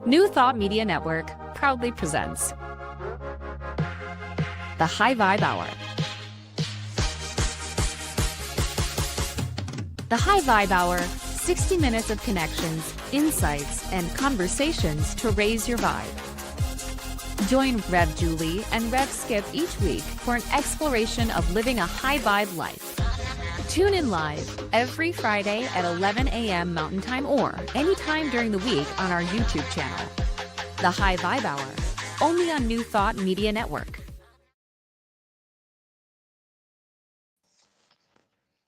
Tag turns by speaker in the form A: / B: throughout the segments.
A: New Thought Media Network proudly presents the High Vibe Hour. The High Vibe Hour, 60 minutes of connections, insights, and conversations to raise your vibe. Join Rev Julie and Rev Skip each week for an exploration of living a high vibe life. Tune in live every Friday at 11 a.m. Mountain Time or anytime during the week on our YouTube channel. The High Vibe Hour, only on New Thought Media Network.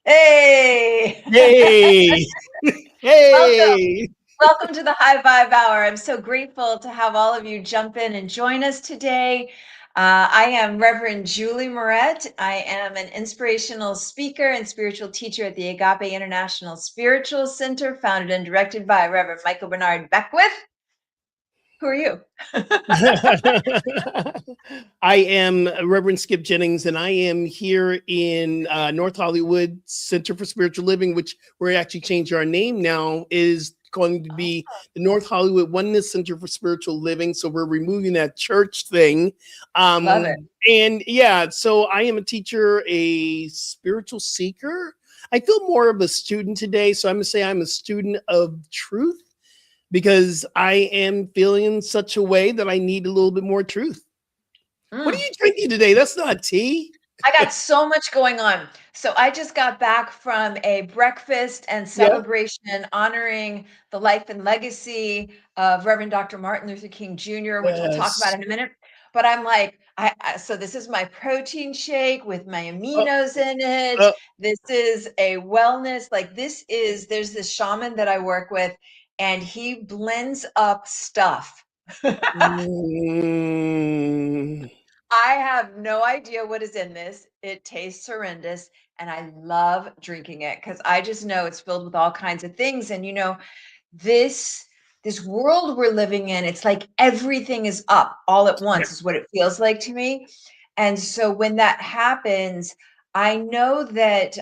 B: Hey!
C: Hey! Hey!
B: Welcome to the High Vibe Hour. I'm so grateful to have all of you jump in and join us today. I am Reverend Julie Moret. I am an inspirational speaker and spiritual teacher at the Agape International Spiritual Center, founded and directed by Reverend Michael Bernard Beckwith. Who are you?
C: I am Reverend Skip Jennings, and I am here in North Hollywood Center for Spiritual Living, which we're actually changing our name now, is going to be the North Hollywood Oneness Center for Spiritual Living. So we're removing that church thing.
B: Love it.
C: And yeah, so I am a teacher, a spiritual seeker. I feel more of a student today. So I'm going to say I'm a student of truth, because I am feeling in such a way that I need a little bit more truth. What are you drinking today? That's not tea.
B: I got so much going on. So I just got back from a breakfast and celebration honoring the life and legacy of Reverend Dr. Martin Luther King Jr., which we'll talk about in a minute. But I'm like, so this is my protein shake with my aminos in it. This is a wellness, there's this shaman that I work with, and he blends up stuff. I have no idea what is in this. It tastes horrendous, and I love drinking it because I just know it's filled with all kinds of things. And this world we're living in, it's like everything is up all at once, is what it feels like to me. And so when that happens, I know that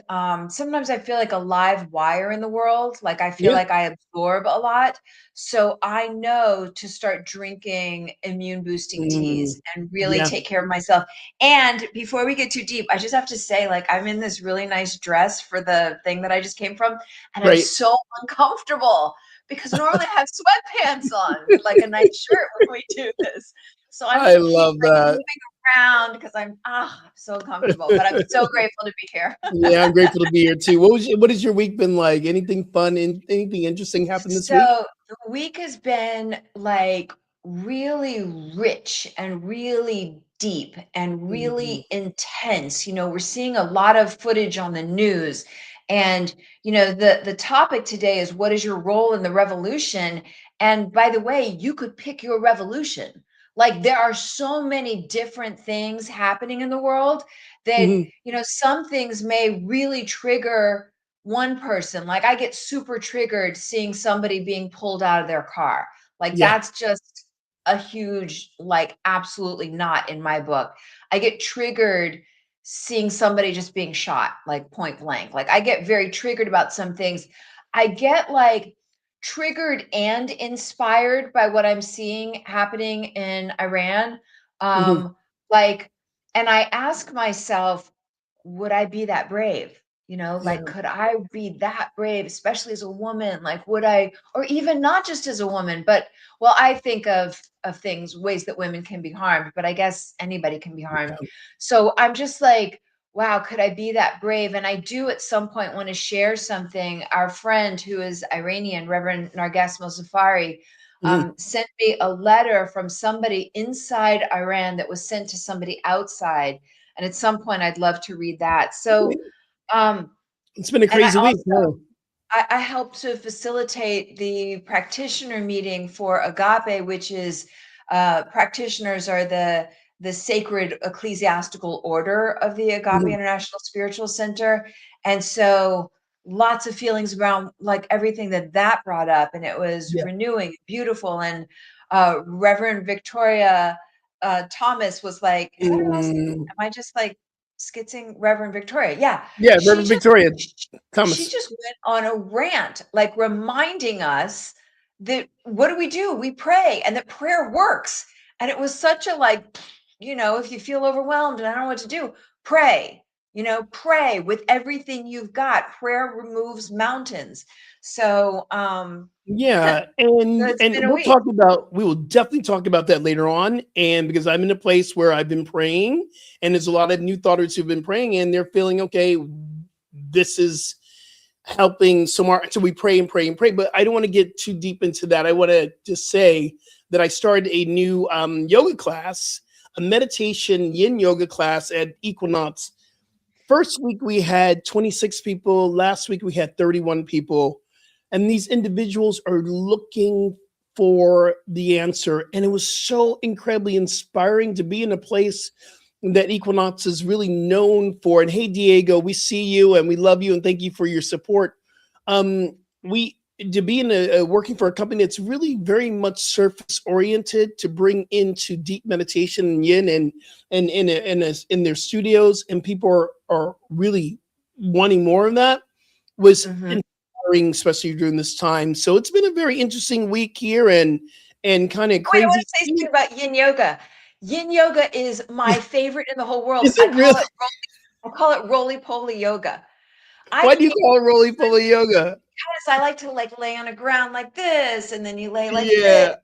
B: sometimes I feel like a live wire in the world. Like I feel like I absorb a lot. So I know to start drinking immune boosting teas and really take care of myself. And before we get too deep, I just have to say, I'm in this really nice dress for the thing that I just came from. And I'm so uncomfortable because normally I have sweatpants on, like a nice shirt when we do this. So I love that. Moving around because I'm so uncomfortable, but I'm so grateful to be here.
C: Yeah, I'm grateful to be here too. What has your week been like? Anything fun? Anything interesting happened this week?
B: So the week has been really rich and really deep and really intense. We're seeing a lot of footage on the news. And, the topic today is, what is your role in the revolution? And by the way, you could pick your revolution. There are so many different things happening in the world that, some things may really trigger one person. I get super triggered seeing somebody being pulled out of their car. That's just a huge, absolutely not in my book. I get triggered seeing somebody just being shot, point blank. I get very triggered about some things. I get triggered and inspired by what I'm seeing happening in Iran. And I ask myself, would I be that brave? Could I be that brave, especially as a woman? Would I, or even not just as a woman, but I think of things, ways that women can be harmed, but I guess anybody can be harmed. So I'm just wow, could I be that brave? And I do at some point want to share something. Our friend who is Iranian, Reverend Narges Mozaffari, sent me a letter from somebody inside Iran that was sent to somebody outside. And at some point, I'd love to read that. So
C: it's been a crazy week.
B: I helped to facilitate the practitioner meeting for Agape, which is practitioners are the sacred ecclesiastical order of the Agape International Spiritual Center. And so lots of feelings around everything that brought up. And it was renewing, beautiful. And Reverend Victoria Thomas was like, is that her last name? Am I just skitzing Reverend Victoria? Yeah,
C: Reverend Victoria Thomas.
B: She just went on a rant, reminding us that what do? We pray, and that prayer works. And it was such a like, if you feel overwhelmed and I don't know what to do, pray. Pray with everything you've got. Prayer removes mountains. So,
C: Yeah,
B: so
C: and
B: it's been a
C: we'll
B: week.
C: talk about we will definitely talk about that later on. And because I'm in a place where I've been praying, and there's a lot of new thoughters who've been praying, and they're feeling okay. This is helping so much. So we pray and pray and pray. But I don't want to get too deep into that. I want to just say that I started a new yoga class, a meditation yin yoga class at Equinox. First week we had 26 people. Last week we had 31 people. And these individuals are looking for the answer. And it was so incredibly inspiring to be in a place that Equinox is really known for. And hey, Diego, we see you and we love you and thank you for your support. We to be in a working for a company that's really very much surface oriented to bring into deep meditation and yin and in their studios, and people are really wanting more of that was
B: Mhm.
C: inspiring, especially during this time. So it's been a very interesting week here and kind of
B: Wait, I want
C: crazy.
B: to say something about yin yoga. Yin yoga is my favorite in the whole world.
C: Is it real?
B: I call it roly poly yoga. I
C: Why do you
B: can't
C: call it roly poly yoga?
B: because I like to like lay on the ground like this, and then you lay like this,
C: Yeah,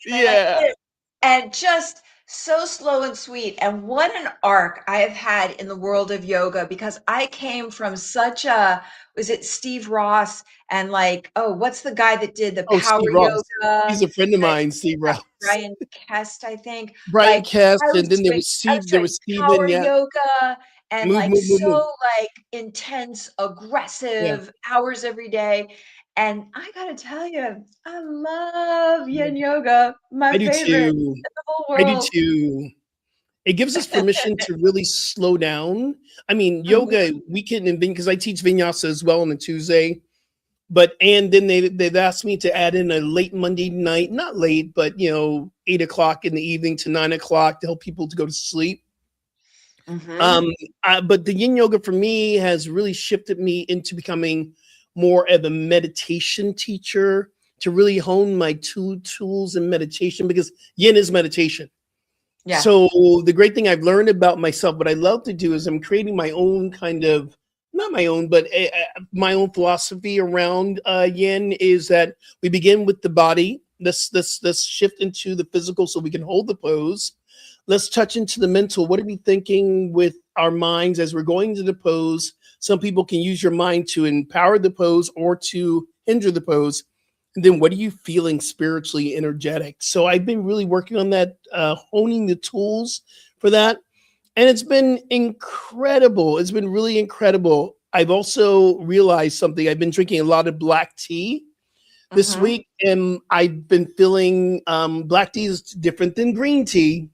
B: you lay like
C: yeah.
B: this, and just so slow and sweet. And what an arc I have had in the world of yoga, because I came from such a, was it Steve Ross and like, oh, what's the guy that did the
C: Oh,
B: power
C: Steve Ross.
B: yoga?
C: He's a friend of
B: That
C: mine, Steve Ross.
B: Brian Kest, I think.
C: Brian
B: Like
C: Kest,
B: I was
C: and then
B: doing, I was
C: There
B: doing
C: was Steven,
B: power
C: yeah.
B: yoga and
C: Move,
B: like
C: move, move, move.
B: so like intense,
C: Yeah.
B: aggressive hours every day. And I gotta tell you, I love yin yoga, my
C: I do
B: favorite
C: too.
B: in the whole
C: I do
B: world.
C: too. It gives us permission to really slow down. I mean,
B: Mhm,
C: yoga, we can invent because I teach vinyasa as well on a Tuesday. But and then they've asked me to add in a late Monday night, not late, but 8 o'clock in the evening to 9 o'clock to help people to go to sleep.
B: mhm.
C: Um, but the yin yoga for me has really shifted me into becoming more of a meditation teacher to really hone my two tools in meditation because yin is meditation.
B: Yeah.
C: So the great thing I've learned about myself, what I love to do is I'm creating my own kind of not my own, but my own philosophy around yin is that we begin with the body. Let's shift into the physical so we can hold the pose. Let's touch into the mental. What are we thinking with our minds as we're going into the pose? Some people can use your mind to empower the pose or to hinder the pose. And then what are you feeling spiritually energetic? So I've been really working on that, honing the tools for that. And it's been incredible. It's been really incredible. I've also realized something. I've been drinking a lot of black tea this
B: Mhm.
C: week, and I've been feeling black tea is different than green tea,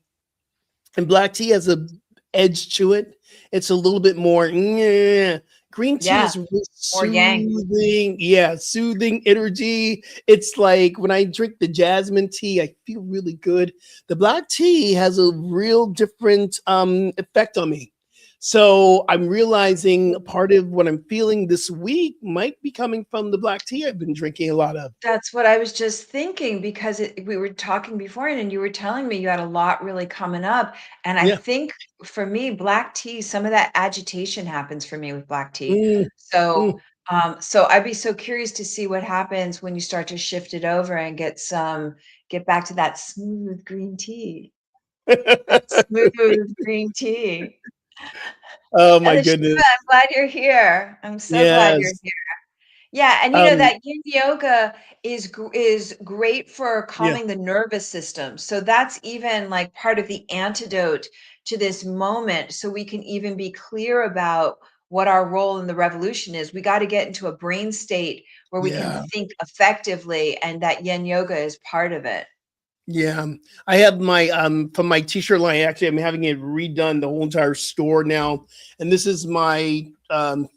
C: and black tea has a edge to it. It's a little bit more. "Nyeh." Green tea
B: Yeah.
C: is really
B: Or yang.
C: soothing. Yeah, soothing energy. It's like when I drink the jasmine tea, I feel really good. The black tea has a real different effect on me. So I'm realizing part of what I'm feeling this week might be coming from the black tea I've been drinking a lot of.
B: That's what I was just thinking, because we were talking before and you were telling me you had a lot really coming up. And I
C: Yeah.
B: think for me, black tea, some of that agitation happens for me with black tea.
C: Mm,
B: So,
C: mm.
B: so I'd be so curious to see what happens when you start to shift it over and get back to that smooth green tea, that smooth green tea.
C: Oh my
B: And the Shiva,
C: goodness.
B: I'm glad you're here. I'm so glad you're
C: Yes.
B: here. Yeah, and
C: Um,
B: that yin yoga is great for
C: yeah.
B: calming the nervous system. So that's even like part of the antidote to this moment. So we can even be clear about what our role in the revolution is. We got to get into a brain state where we can
C: Yeah.
B: think effectively, and that yin yoga is part of it.
C: Yeah, I have my from my t-shirt line. Actually, I'm having it redone, the whole entire store now. And this is my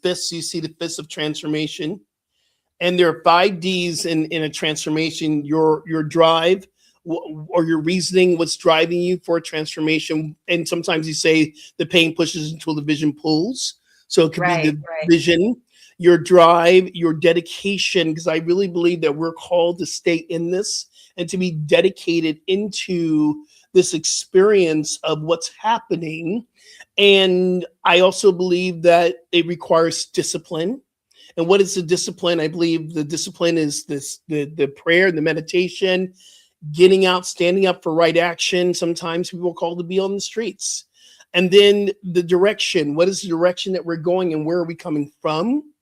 C: fists. You see the fists of transformation, and there are 5 Ds in a transformation: your drive, or your reasoning, what's driving you for a transformation. And sometimes you say the pain pushes until the vision pulls. So it could be
B: Right,
C: the
B: right.
C: vision. your drive, your dedication, because I really believe that we're called to stay in this and to be dedicated into this experience of what's happening. And I also believe that it requires discipline. And what is the discipline? I believe the discipline is the prayer, the meditation, getting out, standing up for right action. Sometimes people are called to be on the streets. And then the direction. What is the direction that we're going and where are we coming from?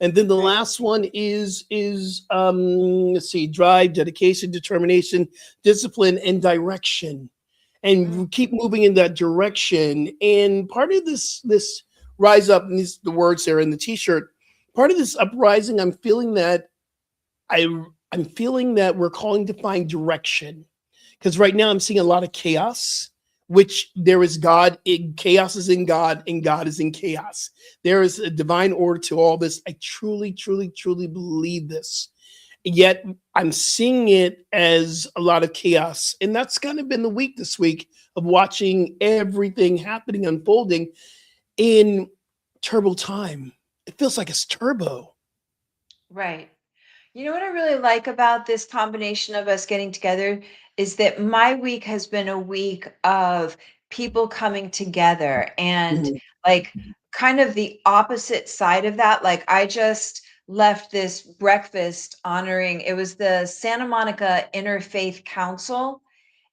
C: And then the
B: Right.
C: last one is let's see, drive, dedication, determination, discipline, and direction. And
B: Mm.
C: keep moving in that direction. And part of this rise up, and these the words there in the t-shirt, part of this uprising, I I'm feeling that we're calling to find direction. Because right now I'm seeing a lot of chaos, which there is God in chaos is in God, and God is in chaos. There is a divine order to all this. I truly, truly, truly believe this. Yet I'm seeing it as a lot of chaos. And that's kind of been the week this week of watching everything happening, unfolding in turbo time. It feels like it's turbo.
B: Right. You know what I really like about this combination of us getting together is that my week has been a week of people coming together and
C: Mhm.
B: like kind of the opposite side of that. Like I just left this breakfast honoring it was the Santa Monica Interfaith Council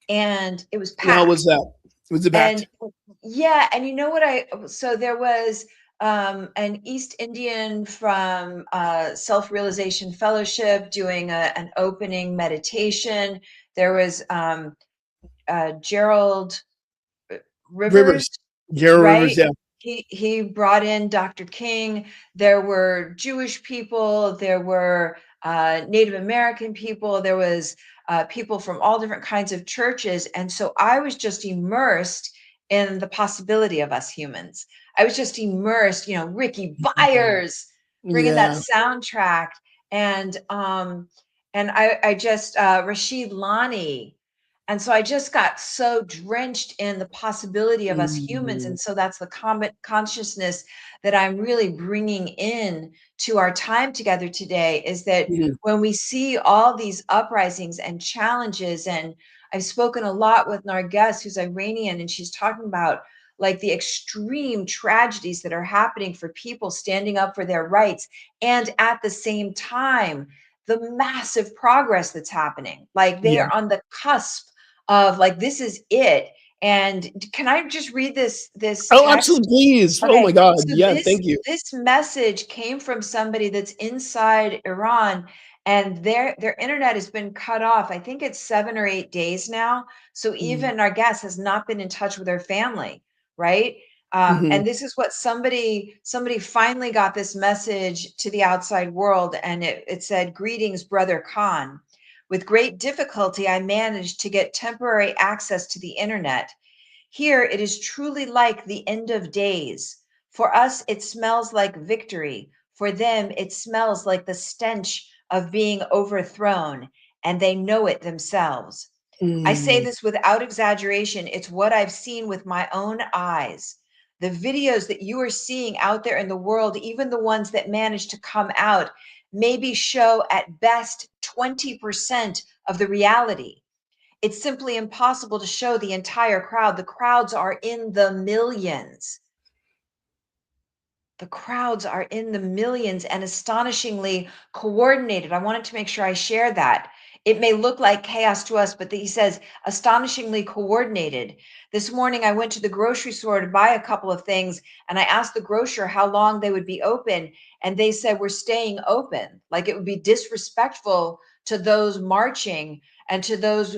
B: and it was
C: And how was
B: packed.
C: that? Was it
B: And
C: packed?
B: yeah, and you know what so there was an East Indian from Self-Realization Fellowship doing an opening meditation. There was Gerald Rivers,
C: Rivers. Gerald Rivers,
B: right?
C: yeah.
B: He brought in Dr. King. There were Jewish people, there were Native American people, there was people from all different kinds of churches. And so I was just immersed in the possibility of us humans. I was just immersed, Ricky Byers bringing that
C: Yeah.
B: soundtrack and I just Rashid Lani, and so I just got so drenched in the possibility of us humans.
C: Mhm.
B: And so that's the common consciousness that I'm really bringing in to our time together today is that
C: Mhm.
B: when we see all these uprisings and challenges, and I've spoken a lot with Narges, who's Iranian, and she's talking about like the extreme tragedies that are happening for people standing up for their rights. And at the same time, the massive progress that's happening. Like they
C: Yeah.
B: are on the cusp of like this is it. And can I just read this
C: Oh,
B: text?
C: absolutely, please. Oh
B: Okay,
C: my God.
B: so
C: Yeah,
B: this
C: thank you.
B: this message came from somebody that's inside Iran, and their internet has been cut off. I think it's 7 or 8 days now. So
C: Mhm.
B: even our guest has not been in touch with her family, right?
C: Mhm.
B: And this is what somebody finally got this message to the outside world, and it said, "Greetings, Brother Khan. With great difficulty, I managed to get temporary access to the internet. Here it is truly like the end of days. For us, it smells like victory. For them, it smells like the stench of being overthrown, and they know it themselves. I say
C: Mm.
B: this without exaggeration. It's what I've seen with my own eyes. The videos that you are seeing out there in the world, even the ones that manage to come out, maybe show at best 20% of the reality. It's simply impossible to show the entire crowd. The crowds are in the millions. The crowds are in the millions and astonishingly coordinated. I wanted to make sure I share that. It may look like chaos to us, but he says astonishingly coordinated. This morning, I went to the grocery store to buy a couple of things, and I asked the grocer how long they would be open. And they said, "We're staying open." Like it would be disrespectful to those marching and to those,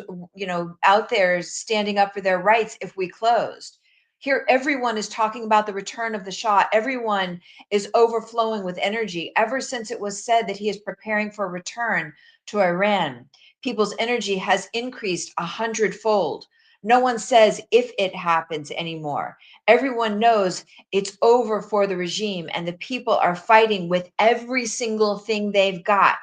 B: out there standing up for their rights if we closed. Here, everyone is talking about the return of the Shah. Everyone is overflowing with energy ever since it was said that he is preparing for a return to Iran. People's energy has increased 100-fold. No one says if it happens anymore. Everyone knows it's over for the regime, and the people are fighting with every single thing they've got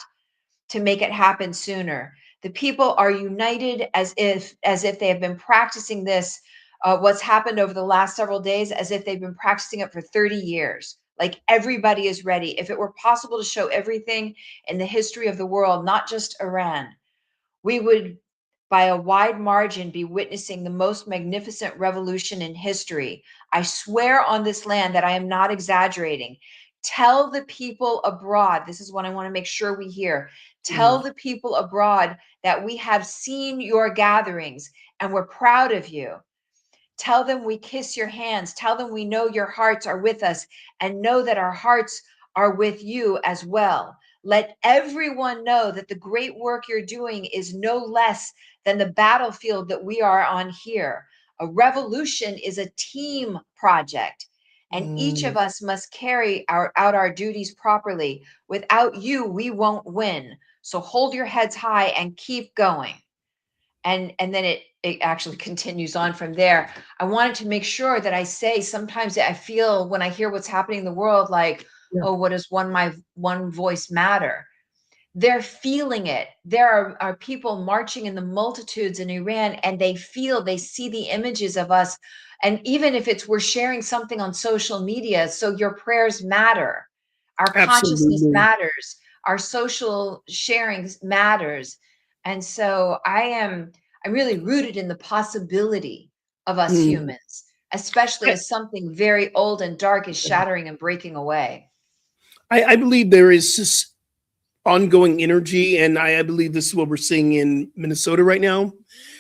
B: to make it happen sooner. The people are united as if they have been practicing this, what's happened over the last several days, as if they've been practicing it for 30 years. Like everybody is ready. If it were possible to show everything in the history of the world, not just Iran, we would, by a wide margin, be witnessing the most magnificent revolution in history. I swear on this land that I am not exaggerating. Tell the people abroad, this is what I want to make sure we hear. Tell
C: Mm.
B: the people abroad that we have seen your gatherings and we're proud of you. Tell them we kiss your hands. Tell them we know your hearts are with us and know that our hearts are with you as well. Let everyone know that the great work you're doing is no less than the battlefield that we are on here. A revolution is a team project, and each of
C: Mm.
B: us must carry out our duties properly. Without you, we won't win. So hold your heads high and keep going. And then it actually continues on from there. I wanted to make sure that I say, sometimes I feel when I hear what's happening in the world, like,
C: Yeah,
B: oh, what does one voice matter? They're feeling it. There are people marching in the multitudes in Iran, and they see the images of us. And even if it's we're sharing something on social media, so your prayers matter, our consciousness
C: absolutely.
B: matters, our social sharings matters. And so I'm really rooted in the possibility of us
C: Mm.
B: humans, especially
C: I,
B: as something very old and dark is shattering and breaking away.
C: I believe there is this ongoing energy, and I believe this is what we're seeing in Minnesota right now.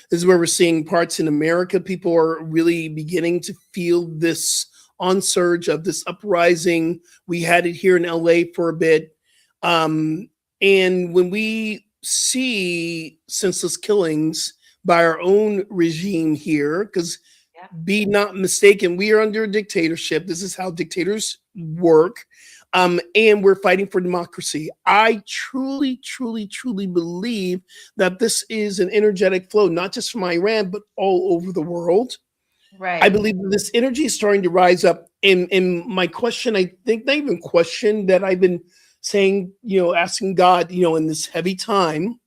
C: This is where we're seeing parts in America. People are really beginning to feel this on surge of this uprising. We had it here in LA for a bit. Um, and when we see senseless killings by our own regime here, because
B: Yeah.
C: be not mistaken, we are under a dictatorship. This is how dictators work. And we're fighting for democracy. I truly, truly, truly believe that this is an energetic flow, not just from Iran, but all over the world. I
B: Right.
C: believe that this energy is starting to rise up. And my question, I think, not even question, that I've been saying, asking God, in this heavy time,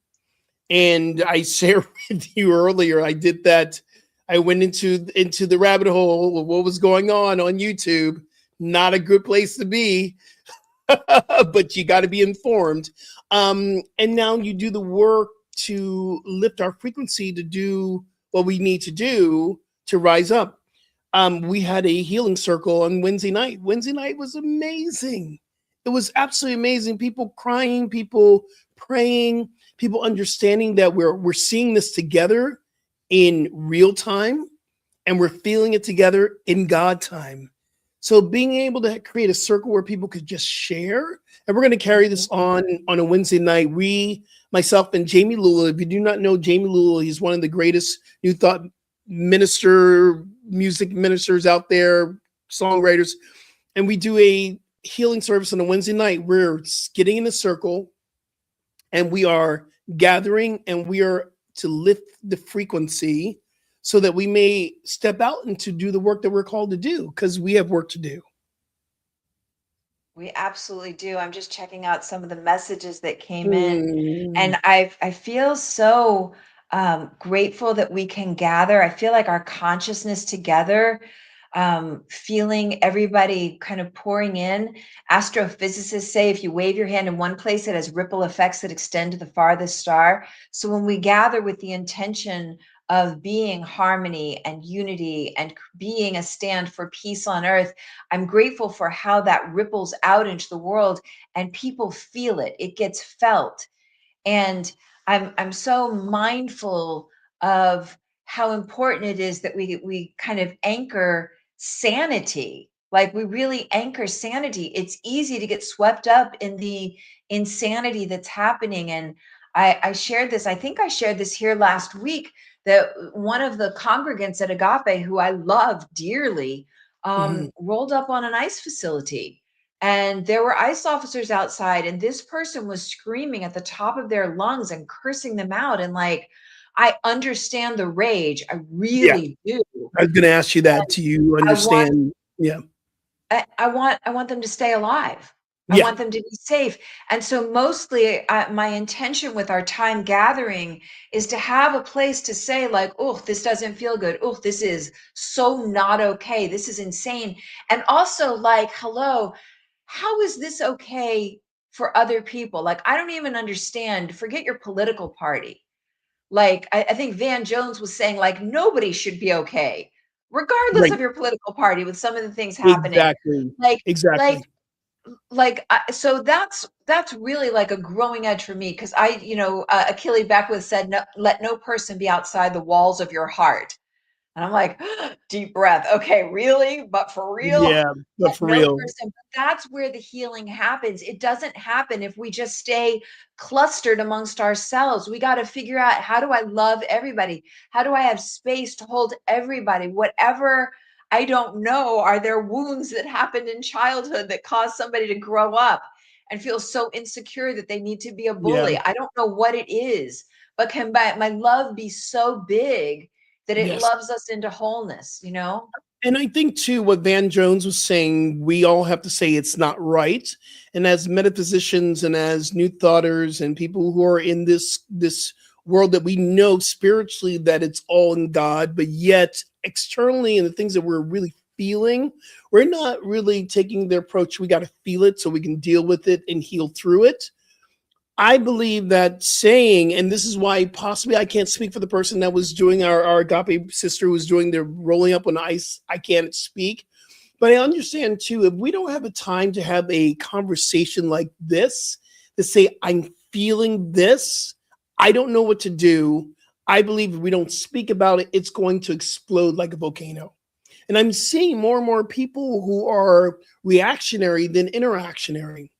C: and I shared with you earlier, I did that. I went into the rabbit hole of what was going on YouTube. Not a good place to be, but you got to be informed. And now you do the work to lift our frequency to do what we need to do to rise up. We had a healing circle on Wednesday night. Wednesday night was amazing. It was absolutely amazing. People crying, people praying, people understanding that we're seeing this together in real time, and we're feeling it together in God time. So being able to create a circle where people could just share, and we're going to carry
B: Mhm.
C: this on a Wednesday night. Myself, and Jamie Lula. If you do not know Jamie Lula, he's one of the greatest New Thought music ministers out there, songwriters, and we do a healing service on a Wednesday night. We're getting in a circle, and we are gathering, and we are to lift the frequency so that we may step out and to do the work that we're called to do, because we have work to do.
B: We absolutely do. I'm just checking out some of the messages that came in,
C: Mm.
B: and I feel so grateful that we can gather. I feel like our consciousness together, feeling everybody kind of pouring in. Astrophysicists say if you wave your hand in one place, it has ripple effects that extend to the farthest star. So when we gather with the intention of being harmony and unity and being a stand for peace on earth, I'm grateful for how that ripples out into the world and people feel it. It gets felt. And I'm so mindful of how important it is that we kind of anchor sanity. Like we really anchor sanity. It's easy to get swept up in the insanity that's happening. And I shared this, I think I shared this here last week, that one of the congregants at Agape, who I love dearly,
C: Mhm.
B: rolled up on an ICE facility, and there were ICE officers outside, and this person was screaming at the top of their lungs and cursing them out. And like, I understand the rage. I
C: Yeah,
B: really do.
C: I was going to ask you that.
B: And
C: Do you
B: I want
C: understand? Yeah,
B: I want them to stay alive. I
C: yeah.
B: want them to be safe. And so mostly my intention with our time gathering is to have a place to say like, oh, this doesn't feel good. Oh, this is so not okay. This is insane. And also like, hello, how is this okay for other people? Like, I don't even understand. Forget your political party. Like, I think Van Jones was saying, like, nobody should be okay, regardless
C: Right.
B: of your political party, with some of the things happening.
C: Exactly.
B: Like, like,
C: Exactly.
B: so that's really like a growing edge for me, because Achille Beckwith said, no, let no person be outside the walls of your heart. And I'm like, deep breath. Okay, really? But for real?
C: Yeah, but
B: Let
C: for
B: no
C: real.
B: person. But that's where the healing happens. It doesn't happen if we just stay clustered amongst ourselves. We got to figure out, how do I love everybody? How do I have space to hold everybody? Whatever, I don't know. Are there wounds that happened in childhood that caused somebody to grow up and feel so insecure that they need to be a
C: Yeah.
B: bully? I don't know what it is, but can my love be so big that it
C: Yes.
B: loves us into wholeness, you know?
C: And I think too, what Van Jones was saying, we all have to say it's not right. And as metaphysicians and as new thoughters and people who are in this world that we know spiritually that it's all in God, but yet externally and the things that we're really feeling, we're not really taking the approach. We got to feel it so we can deal with it and heal through it. I believe that saying, and this is why possibly I can't speak for the person that was doing our agape sister who was doing the rolling up on ice. I can't speak, but I understand too, if we don't have a time to have a conversation like this, to say, I'm feeling this, I don't know what to do. I believe if we don't speak about it, it's going to explode like a volcano. And I'm seeing more and more people who are reactionary than interactionary.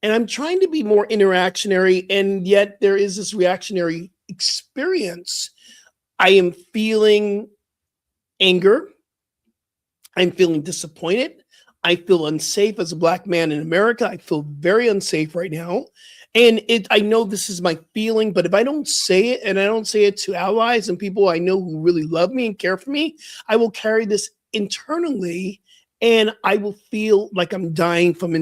C: And I'm trying to be more interactionary, and yet there is this reactionary experience. I am feeling anger. I'm feeling disappointed. I feel unsafe as a Black man in America. I feel very unsafe right now. And I know this is my feeling, but if I don't say it, and I don't say it to allies and people I know who really love me and care for me, I will carry this internally, and I will feel like I'm dying from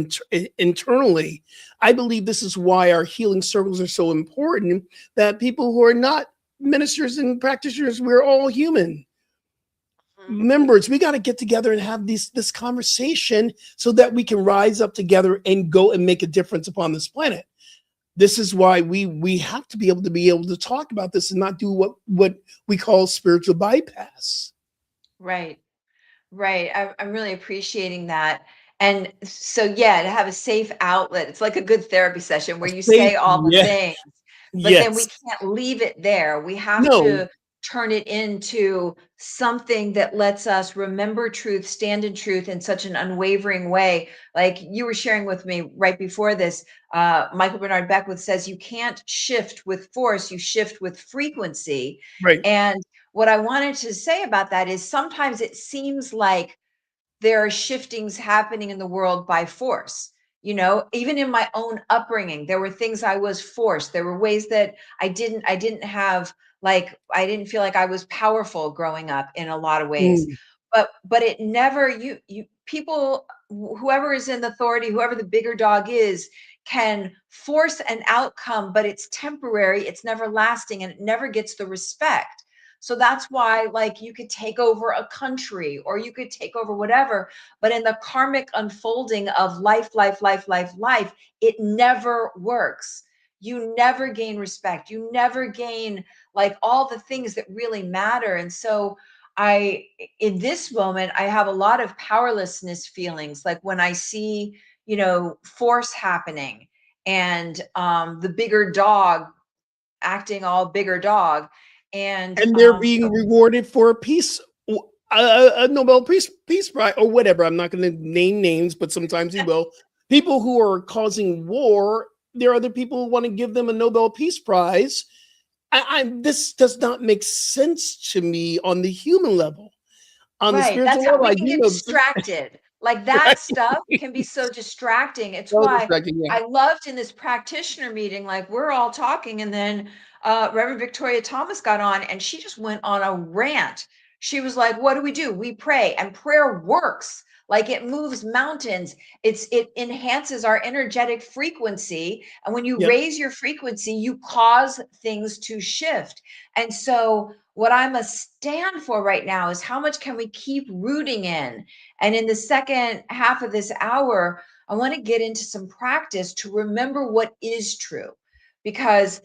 C: internally. I believe this is why our healing circles are so important, that people who are not ministers and practitioners, we're all human
B: Mhm.
C: members. We got to get together and have this conversation so that we can rise up together and go and make a difference upon this planet. This is why we have to be able to talk about this and not do what we call spiritual bypass.
B: Right. Right. I'm really appreciating that. And so, yeah, to have a safe outlet, it's like a good therapy session
C: A
B: where you
C: safe,
B: say all the
C: yeah,
B: things, but then we
C: yes,
B: can't leave it there. We have
C: no,
B: to turn it into something that lets us remember truth, stand in truth in such an unwavering way. Like you were sharing with me right before this, Michael Bernard Beckwith says you can't shift with force, you shift with frequency.
C: right.
B: And what I wanted to say about that is sometimes it seems like there are shiftings happening in the world by force. You know, even in my own upbringing, there were things I was forced. There were ways that I didn't have, like, I didn't feel like I was powerful growing up in a lot of ways.
C: Mm.
B: But it never, you people, whoever is in authority, whoever the bigger dog is, can force an outcome, but it's temporary, it's never lasting, and it never gets the respect. So that's why, like, you could take over a country or you could take over whatever, but in the karmic unfolding of life, it never works. You never gain respect. You never gain, like, all the things that really matter. And so, I, in this moment, I have a lot of powerlessness feelings. Like when I see, force happening and the bigger dog acting all bigger dog. And
C: And they're
B: so
C: being rewarded for a a Nobel Peace Prize or whatever. I'm not going to name names, but sometimes he will. People who are causing war, there are other people who want to give them a Nobel Peace Prize. This does not make sense to me on the human level. On the
B: right, that's
C: spiritual
B: how
C: level,
B: we
C: I
B: can
C: do
B: get
C: know,
B: distracted. Like that
C: right?
B: stuff can be so distracting. It's
C: So
B: why
C: distracting, yeah.
B: I loved in this practitioner meeting, like we're all talking, and then Reverend Victoria Thomas got on and she just went on a rant. She was like, what do? We pray, and prayer works. Like it moves mountains. It enhances our energetic frequency. And when you
C: Yep.
B: raise your frequency, you cause things to shift. And so what I must stand for right now is how much can we keep rooting in? And in the second half of this hour, I want to get into some practice to remember what is true. Because,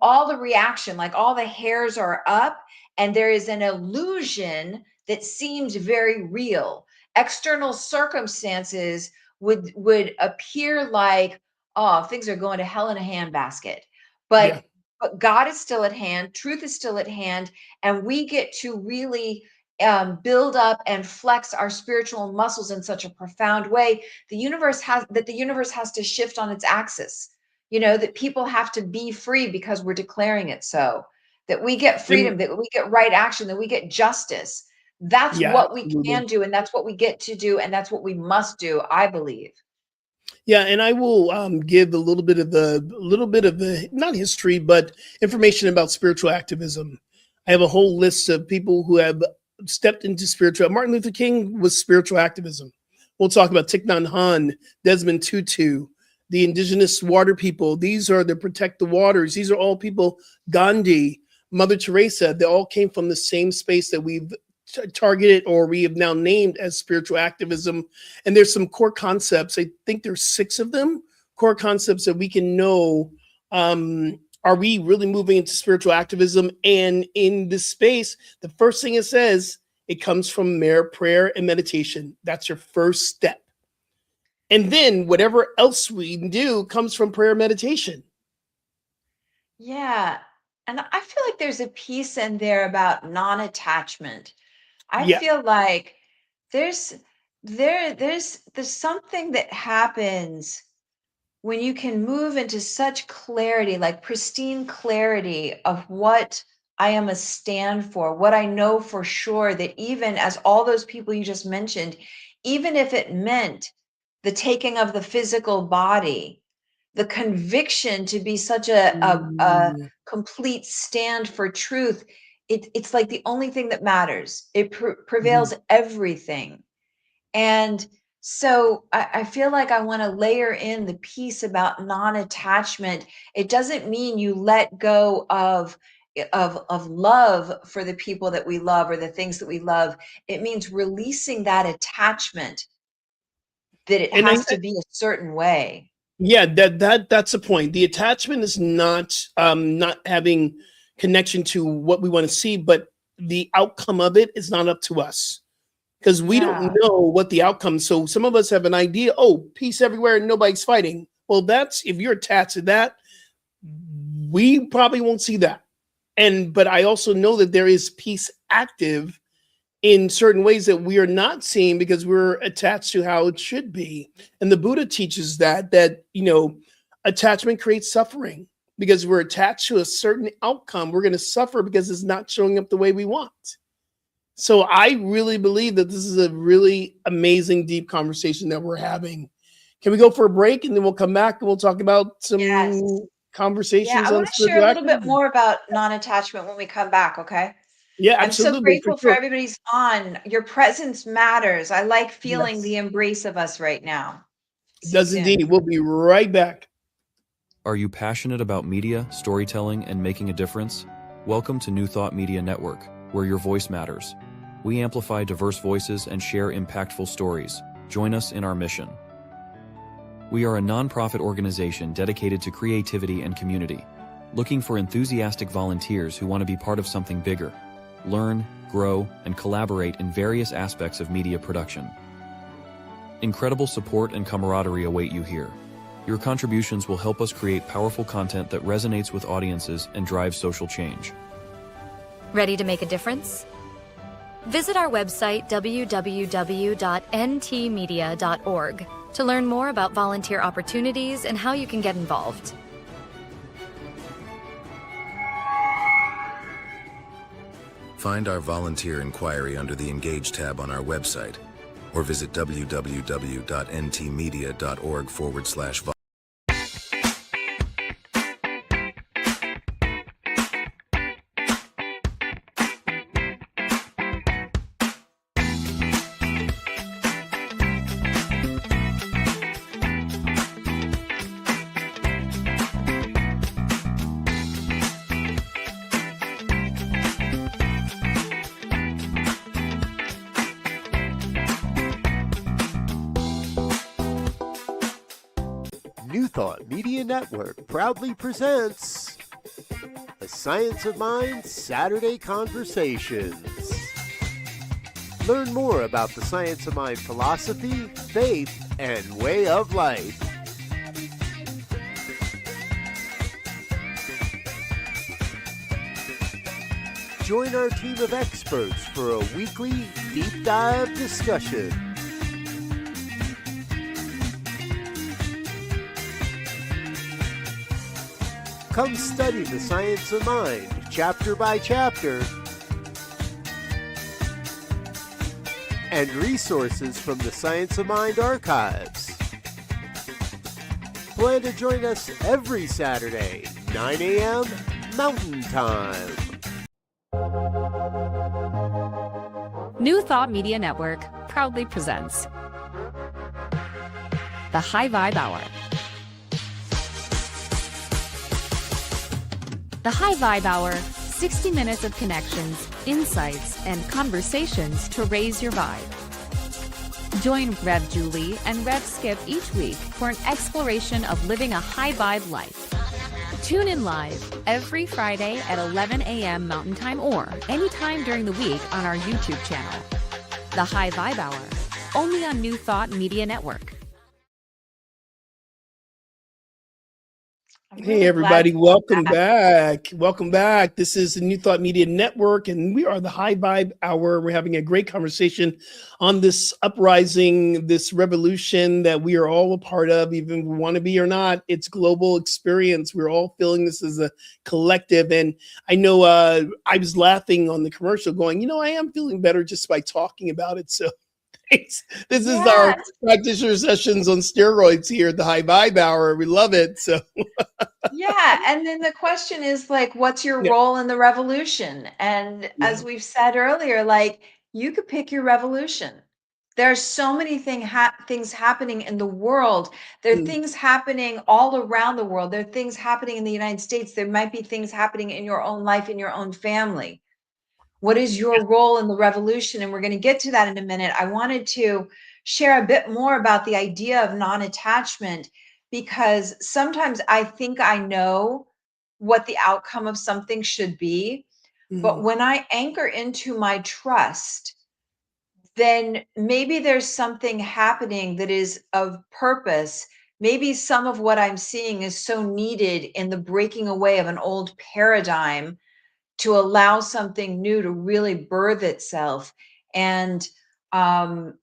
B: all the reaction, like all the hairs are up, and there is an illusion that seems very real. External circumstances would appear like, oh, things are going to hell in a handbasket.
C: Yeah.
B: But God is still at hand, truth is still at hand, and we get to really build up and flex our spiritual muscles in such a profound way. The universe has to shift on its axis. That people have to be free because we're declaring it so. That we get freedom,
C: And
B: that we get right action, that we get justice. That's
C: yeah,
B: what we
C: absolutely.
B: can do, and that's what we get to do, and that's what we must do, I believe.
C: Yeah, and I will give a little bit of the not history, but information about spiritual activism. I have a whole list of people who have stepped into spiritual. Martin Luther King was spiritual activism. We'll talk about Thich Nhat Hanh, Desmond Tutu, the indigenous water people. These are the protect the waters. These are all people. Gandhi, Mother Teresa. They all came from the same space that we've targeted or we have now named as spiritual activism. And there's some core concepts. I think there's 6 of them, core concepts that we can know. Are we really moving into spiritual activism? And in this space, the first thing it says, it comes from prayer and meditation. That's your first step. And then whatever else we do comes from prayer and meditation.
B: Yeah. And I feel like there's a piece in there about non-attachment. I
C: Yeah.
B: feel like there's something that happens when you can move into such clarity, like pristine clarity of what I am a stand for, what I know for sure, that even as all those people you just mentioned, even if it meant the taking of the physical body, the conviction to be such a
C: Mm.
B: complete stand for truth, it's like the only thing that matters. It prevails
C: Mhm.
B: everything. And so I feel like I want to layer in the piece about non-attachment. It doesn't mean you let go of love for the people that we love or the things that we love. It means releasing that attachment, that it
C: And
B: has to be a certain way.
C: yeah, that's the point. The attachment is not having connection to what we want to see, but the outcome of it is not up to us because we don't
B: Yeah.
C: know what the outcome. So some of us have an idea, oh, peace everywhere and nobody's fighting. Well, that's if you're attached to that, we probably won't see that. But I also know that there is peace active in certain ways that we are not seeing because we're attached to how it should be. And the Buddha teaches that attachment creates suffering because we're attached to a certain outcome. We're going to suffer because it's not showing up the way we want. So I really believe that this is a really amazing, deep conversation that we're having. Can we go for a break and then we'll come back and we'll talk about
B: Yes.
C: some
B: Yeah,
C: conversations
B: I
C: on
B: want to share a
C: spiritual
B: little bit
C: activism?
B: more about non-attachment when we come back, okay?
C: Yeah,
B: I'm so
C: absolutely, for
B: grateful for
C: sure.
B: everybody's on. Your presence matters. I like feeling
C: Yes,
B: the embrace of us right now.
C: it
B: See you
C: does
B: soon.
C: indeed. We'll be right back.
D: Are you passionate about media, storytelling, and making a difference? Welcome to New Thought Media Network, where your voice matters. We amplify diverse voices and share impactful stories. Join us in our mission. We are a nonprofit organization dedicated to creativity and community, looking for enthusiastic volunteers who want to be part of something bigger, learn, grow, and collaborate in various aspects of media production. Incredible support and camaraderie await you here. Your contributions will help us create powerful content that resonates with audiences and drives social change.
E: Ready to make a difference? Visit our website www.ntmedia.org to learn more about volunteer opportunities and how you can get involved.
F: Find our volunteer inquiry under the Engage tab on our website or visit www.ntmedia.org/volunteer.
G: Thought Media Network proudly presents the Science of Mind Saturday Conversations. Learn more about the Science of Mind philosophy, faith, and way of life. Join our team of experts for a weekly deep dive discussion. Come study the science of mind, chapter by chapter, and resources from the Science of Mind archives. Plan to join us every Saturday, 9 a.m. Mountain Time.
A: New Thought Media Network proudly presents the High Vibe Hour. The High Vibe Hour, 60 minutes of connections, insights, and conversations to raise your vibe. Join Rev Julie and Rev Skip each week for an exploration of living a high vibe life. Tune in live every Friday at 11 a.m. Mountain Time or anytime during the week on our YouTube channel. The High Vibe Hour, only on New Thought Media Network.
B: I'm
C: Hey,
B: really
C: everybody,
B: glad you're
C: welcome
B: back.
C: back. Welcome back. This is the New Thought Media Network, and we are the High Vibe Hour. We're having a great conversation on this uprising, this revolution that we are all a part of, even if we want to be or not. It's global experience. We're all feeling this as a collective. And I know I was laughing on the commercial going, I am feeling better just by talking about it. So this is our
B: Yeah,
C: practitioner sessions on steroids here at the High Vibe Hour. We love it. So
B: yeah. And then the question is like, what's your
C: yeah.
B: role in the revolution? And
C: Yeah.
B: as we've said earlier, like you could pick your revolution. There are so many things happening in the world. There are
C: Mm.
B: things happening all around the world. There are things happening in the United States. There might be things happening in your own life, in your own family. What is your role in the revolution? And we're going to get to that in a minute. I wanted to share a bit more about the idea of non-attachment because sometimes I think I know what the outcome of something should be. But
C: Mm.
B: when I anchor into my trust, then maybe there's something happening that is of purpose. Maybe some of what I'm seeing is so needed in the breaking away of an old paradigm to allow something new to really birth itself. And um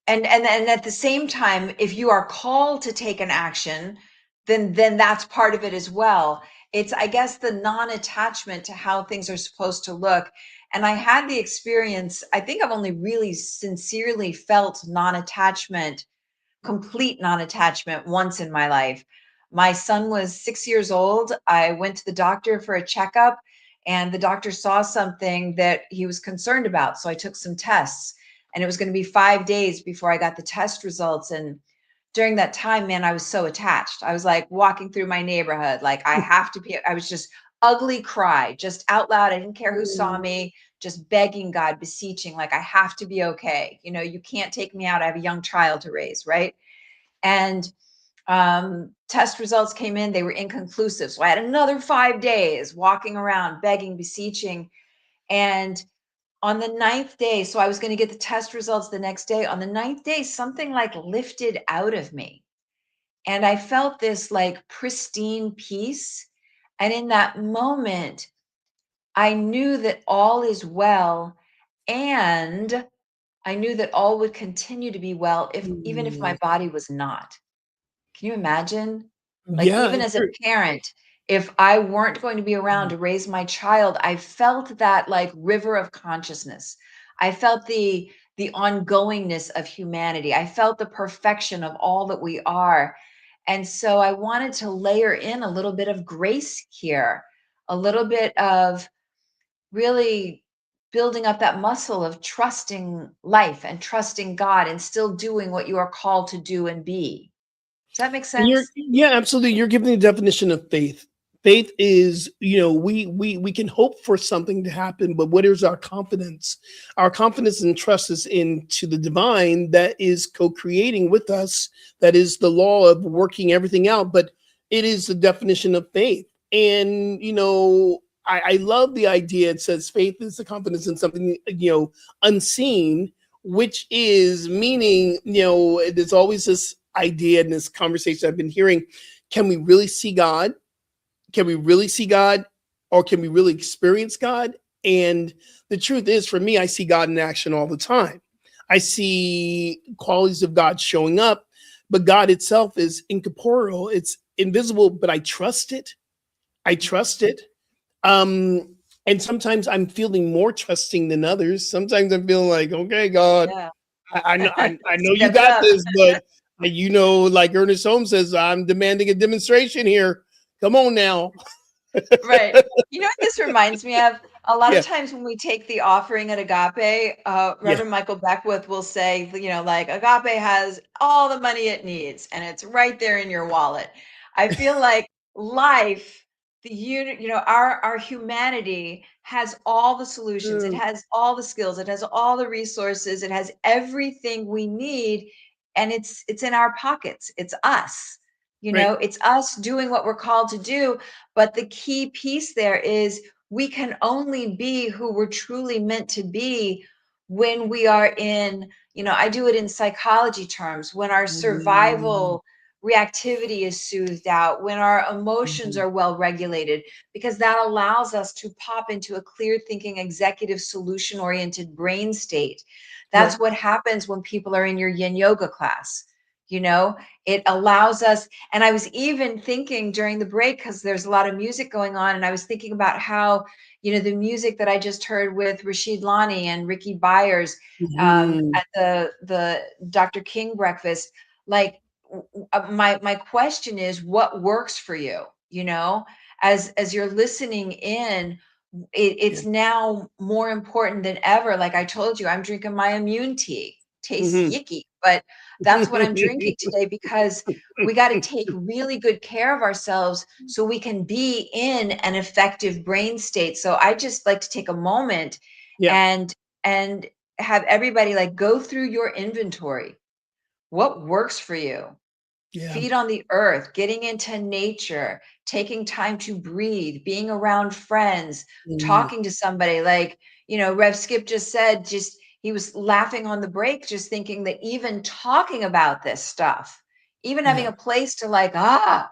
B: and at the same time, if you are called to take an action, then that's part of it as well. It's, I guess, the non-attachment to how things are supposed to look. And I had the experience, I think I've only really sincerely felt non-attachment, complete non-attachment, once in my life. My son was 6 years old. I went to the doctor for a checkup, and the doctor saw something that he was concerned about. So I took some tests, and it was going to be 5 days before I got the test results. And during that time, man, I was so attached. I was like walking through my neighborhood, like I was just ugly cry, just out loud. I didn't care who saw me, just begging God, beseeching, like, I have to be okay. You can't take me out. I have a young child to raise, right? And test results came in, they were inconclusive. So I had another 5 days walking around, begging, beseeching. And on the ninth day, so I was going to get the test results the next day. On the ninth day, something like lifted out of me. And I felt this like pristine peace. And in that moment, I knew that all is well. And I knew that all would continue to be well, even if my
C: Mm.
B: body was not. Can you imagine? Like,
C: Yeah,
B: even as a
C: sure.
B: parent, if I weren't going to be around to raise my child, I felt that like river of consciousness. I felt the ongoingness of humanity. I felt the perfection of all that we are. And so I wanted to layer in a little bit of grace here, a little bit of really building up that muscle of trusting life and trusting God and still doing what you are called to do and be. Does that make
C: And
B: sense?
C: yeah, absolutely. You're giving the definition of faith. Faith is, we can hope for something to happen, but what is our confidence? Our confidence and trust is into the divine that is co-creating with us. That is the law of working everything out, but it is the definition of faith. And, I love the idea. It says faith is the confidence in something, unseen, which is meaning, there's always this idea in this conversation I've been hearing. Can we really see God? Can we really see God, or can we really experience God? And the truth is, for me, I see God in action all the time. I see qualities of God showing up, but God itself is incorporeal. It's invisible, but I trust it. I trust it. And sometimes I'm feeling more trusting than others. Sometimes I'm feeling like, okay, God,
B: Yeah.
C: I know you
B: Step it
C: got
B: up.
C: this, but like Ernest Holmes says, I'm demanding a demonstration here. Come on now.
B: Right. You know what this reminds me of? A lot of
C: Yeah,
B: times when we take the offering at Agape,
C: yeah.
B: Reverend Michael Beckwith will say, like Agape has all the money it needs and it's right there in your wallet. I feel like life, the unit, our humanity has all the solutions. It
C: Mm,
B: has all the skills. It has all the resources. It has everything we need, and it's in our pockets. It's us.
C: right.
B: It's us doing what we're called to do. But the key piece there is we can only be who we're truly meant to be when we are in, I do it in psychology terms, when our
C: Mm,
B: survival reactivity is soothed out, when our emotions
C: mhm.
B: are well regulated, because that allows us to pop into a clear thinking, executive, solution oriented brain state. That's
C: Right.
B: what happens when people are in your yin yoga class. It allows us. And I was even thinking during the break, because there's a lot of music going on, and I was thinking about how, the music that I just heard with Rashid Lani and Ricky Byers
C: Mhm.
B: at the Dr. King breakfast, like my question is, what works for you? As you're listening in,
C: Yeah.
B: it's now more important than ever. Like I told you, I'm drinking my immune tea. Tastes
C: Mhm.
B: yicky, but that's what I'm drinking today, because we got to take really good care of ourselves so we can be in an effective brain state. So I just like to take a moment
C: Yeah.
B: and have everybody like go through your inventory. What works for you?
C: Yeah.
B: Feet on the earth, getting into nature, taking time to breathe, being around friends,
C: Mm,
B: talking to somebody like, Rev Skip just said, just he was laughing on the break, just thinking that even talking about this stuff, even having
C: yeah.
B: a place to
C: A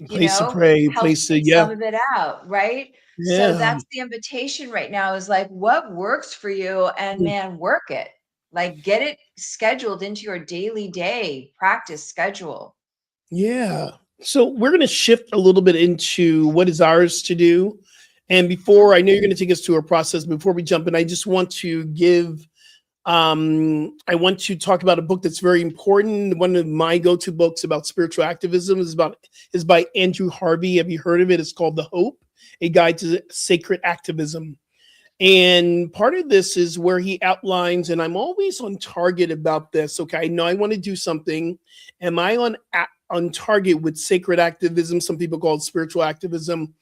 C: place to pray, a
B: help
C: place to,
B: take
C: yeah.
B: some of it out, right? So
C: Yeah.
B: that's the invitation right now, is like, what works for you? And
C: Mm,
B: man, work it. Like, get it scheduled into your daily day practice schedule.
C: yeah. So we're going to shift a little bit into what is ours to do. And
B: Mhm.
C: before, I know you're going to take us to a process. Before we jump in, I just want to I want to talk about a book that's very important. One of my go-to books about spiritual activism is by Andrew Harvey. Have you heard of it? It's called The Hope, A Guide to Sacred Activism. And part of this is where he outlines, and I'm always on target about this. Okay, I know I want to do something. Am I on target with sacred activism? Some people call it spiritual activism.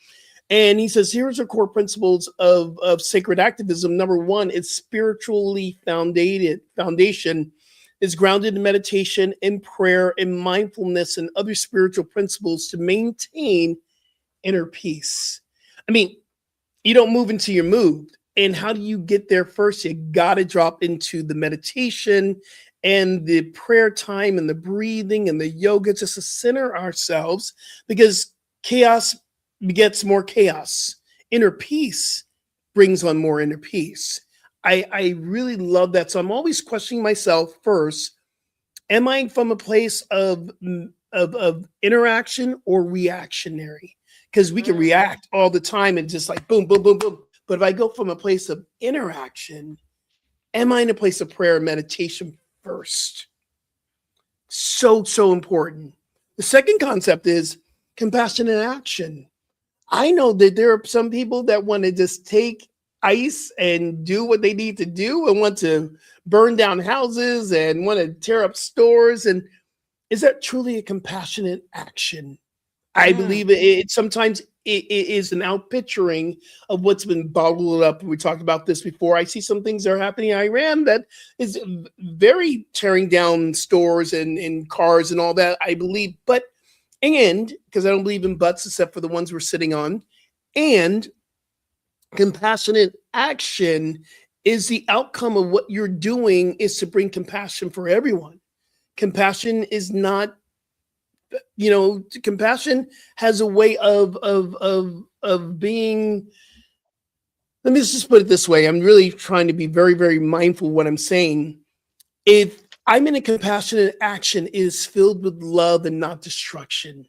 C: And he says, here's our core principles of sacred activism. Number one, it's spiritually foundation is grounded in meditation, in prayer, in mindfulness, and other spiritual principles to maintain inner peace. I mean, you don't move until you're moved. And how do you get there first? You got to drop into the meditation and the prayer time and the breathing and the yoga just to center ourselves, because chaos begets more chaos. Inner peace brings on more inner peace. I really love that. So I'm always questioning myself first. Am I from a place of interaction or reactionary? Because we can
B: Mm.
C: react all the time and just like boom, boom, boom, boom. But if I go from a place of interaction, am I in a place of prayer and meditation first? So important. The second concept is compassionate action. I know that there are some people that want to just take ice and do what they need to do and want to burn down houses and want to tear up stores. And is that truly a compassionate action? I
B: Mm.
C: believe it sometimes it is an outpicturing of what's been bottled up. We talked about this before. I see some things that are happening in Iran that is very tearing down stores and cars and all that, I believe. But, and, because I don't believe in buts except for the ones we're sitting on, and compassionate action is the outcome of what you're doing is to bring compassion for everyone. Compassion is not, compassion has a way of being. Let me just put it this way. I'm really trying to be very, very mindful of what I'm saying. If I'm in a compassionate action, it is filled with love and not destruction.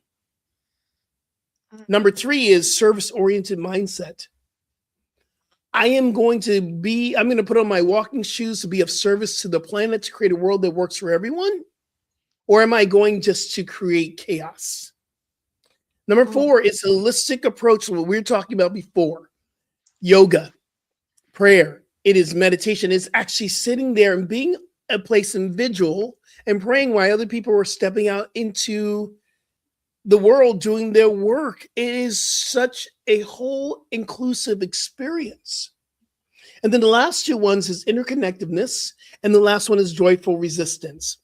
C: Number 3 is service-oriented mindset. I'm going to put on my walking shoes to be of service to the planet, to create a world that works for everyone? Or am I going just to create chaos? Number 4 is a holistic approach to what we were talking about before. Yoga, prayer, it is meditation. It's actually sitting there and being a place in vigil and praying while other people are stepping out into the world doing their work. It is such a whole inclusive experience. And then the last 2 ones is interconnectedness, and the last one is joyful resistance.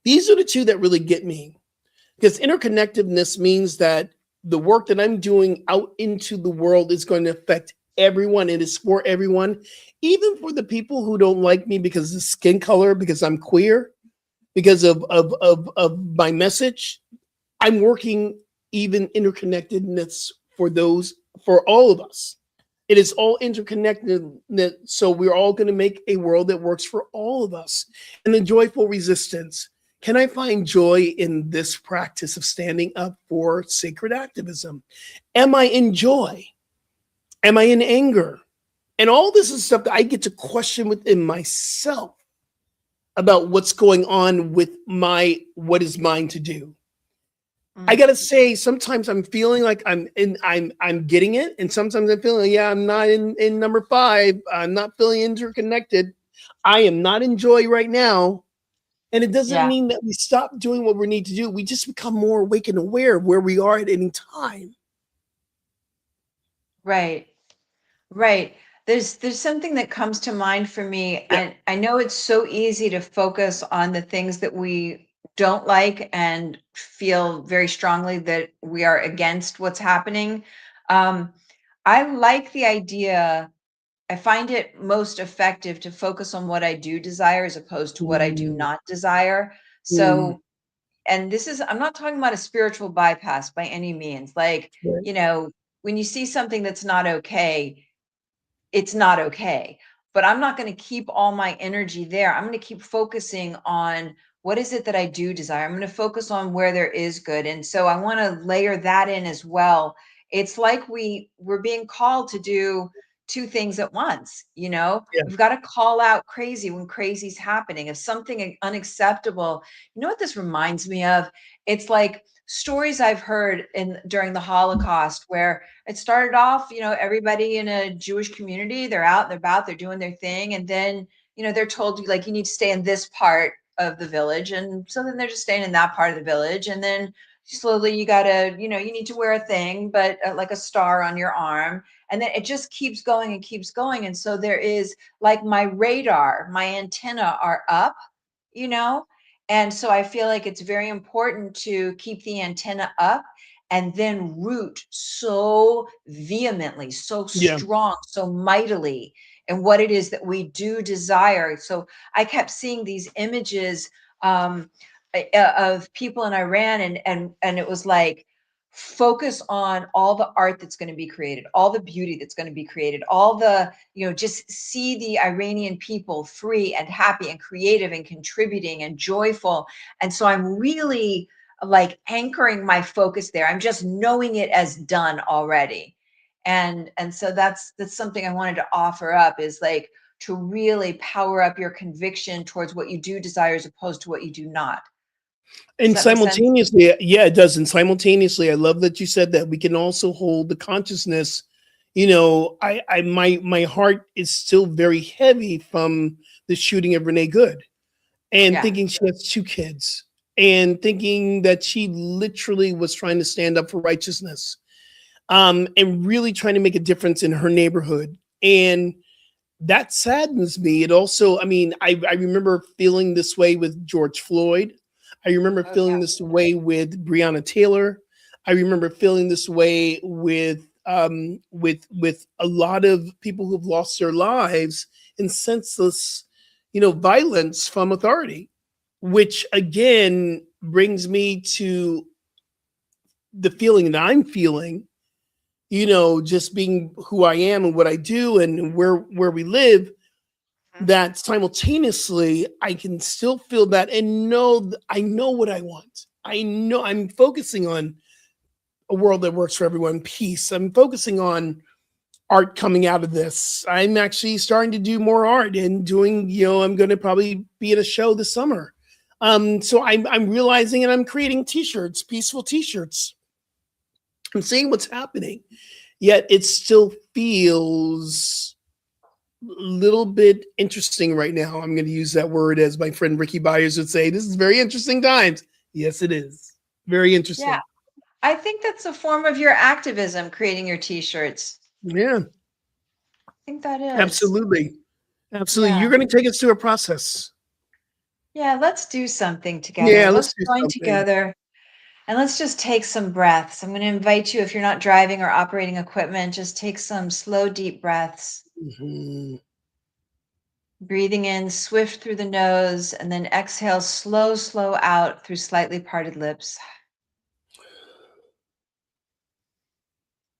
C: These are the 2 that really get me, because interconnectedness means that the work that I'm doing out into the world is going to affect everyone. It is for everyone, even for the people who don't like me because of skin color, because I'm queer, because of my message. I'm working even interconnectedness for all of us. It is all interconnected. So we're all going to make a world that works for all of us. And the joyful resistance. Can I find joy in this practice of standing up for sacred activism? Am I in joy? Am I in anger? And all this is stuff that I get to question within myself about what's going on with what is mine to do. I gotta say, sometimes I'm feeling like I'm getting it, and sometimes I'm feeling, I'm not in number 5. I'm not feeling interconnected. I am not in joy right now. And it doesn't mean that we stop doing what we need to do. We just become more awake and aware of where we are at any time.
B: Right. Right. There's something that comes to mind for me.
C: Yeah.
B: I know it's so easy to focus on the things that we don't like and feel very strongly that we are against what's happening. I like the idea. I find it most effective to focus on what I do desire as opposed to what I do not desire. So, and this is, I'm not talking about a spiritual bypass by any means. Like,
C: Right.
B: when you see something that's not okay, it's not okay. But I'm not going to keep all my energy there. I'm going to keep focusing on what is it that I do desire. I'm going to focus on where there is good. And so I want to layer that in as well. It's like we're being called to do 2 things at once.
C: Yeah.
B: We've got to call out crazy when crazy's happening. If something unacceptable, what this reminds me of? It's like stories I've heard during the Holocaust, where it started off, everybody in a Jewish community, they're out and about, they're doing their thing. And then, they're told, like, you need to stay in this part of the village. And so then they're just staying in that part of the village. And then slowly you gotta, you need to wear a thing, but like a star on your arm. And then it just keeps going and keeps going. And so there is, like, my radar, my antenna are up, you know? And so I feel like it's very important to keep the antenna up and then root so vehemently, so
C: Yeah.
B: strong, so mightily in what it is that we do desire. So I kept seeing these images of people in Iran, and it was like, focus on all the art that's going to be created, all the beauty that's going to be created, all the, just see the Iranian people free and happy and creative and contributing and joyful. And so I'm really, like, anchoring my focus there. I'm just knowing it as done already. And so that's something I wanted to offer up, is like to really power up your conviction towards what you do desire as opposed to what you do not. Does
C: And
B: that make sense?
C: simultaneously, yeah, it does. And simultaneously, I love that you said that we can also hold the consciousness. My heart is still very heavy from the shooting of Renee Good, and
B: Yeah.
C: thinking she has 2 kids, and thinking that she literally was trying to stand up for righteousness. and really trying to make a difference in her neighborhood. And that saddens me. It also, I mean, I remember feeling this way with George Floyd. I remember
B: Oh,
C: feeling
B: yeah.
C: this way with Breonna Taylor. I remember feeling this way with a lot of people who've lost their lives in senseless, violence from authority, which again brings me to the feeling that I'm feeling, just being who I am and what I do and where we live,
B: Mhm.
C: that simultaneously I can still feel that and know I know what I want. I know I'm focusing on a world that works for everyone, peace. I'm focusing on art coming out of this. I'm actually starting to do more art and doing, I'm going to probably be at a show this summer. So I'm realizing and I'm creating t-shirts, peaceful t-shirts. I'm seeing what's happening, yet it still feels a little bit interesting right now. I'm going to use that word as my friend Ricky Byers would say. This is very interesting times. Yes, it is. Very
B: Yeah.
C: interesting.
B: I think that's a form of your activism, creating your t-shirts.
C: Yeah,
B: I think that is.
C: absolutely. Absolutely.
B: Yeah.
C: You're going to take us through a process.
B: Yeah, let's do something together.
C: Yeah,
B: Let's
C: let's do
B: join
C: something.
B: together and let's just take some breaths. I'm going to invite you, if you're not driving or operating equipment, just take some slow, deep breaths.
C: Mhm.
B: Breathing in swift through the nose and then exhale slow, slow out through slightly parted lips.